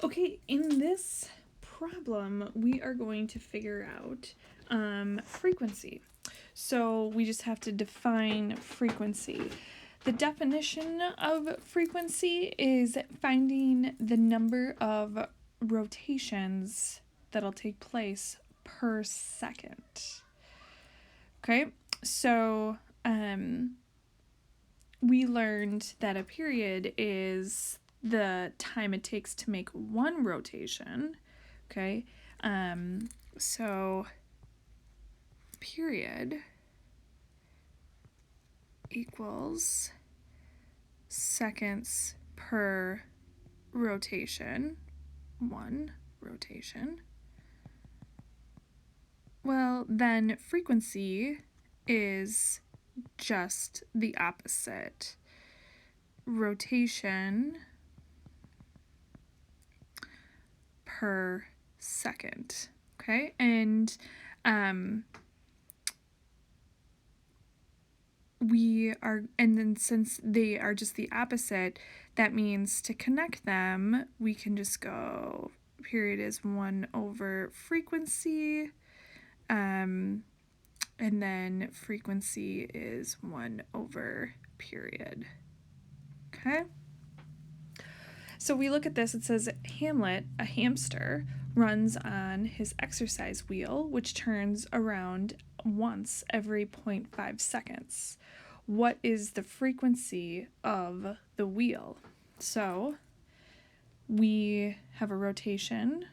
Okay, in this problem, we are going to figure out frequency. So we just have to define frequency. The definition of frequency is finding the number of rotations that'll take place per second. Okay, so we learned that a period is the time it takes to make one rotation. Okay, so period equals seconds per rotation, one rotation. Well, then frequency is just the opposite. Rotation per second. Okay, and then since they are just the opposite, that means to connect them, we can just go period is 1 over frequency, and then frequency is 1 over period. Okay? So we look at this, it says Hamlet, a hamster, runs on his exercise wheel, which turns around once every 0.5 seconds. What is the frequency of the wheel? So we have a rotation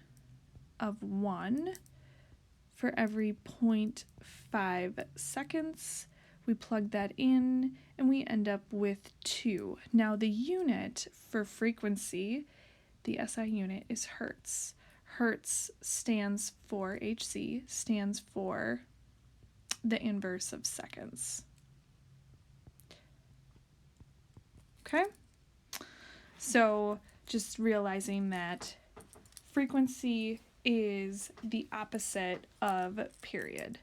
of 1 for every 0.5 seconds. We plug that in and we end up with 2. Now the unit for frequency, the SI unit, is hertz. Hertz stands for, HC stands for the inverse of seconds. Okay? So just realizing that frequency is the opposite of period.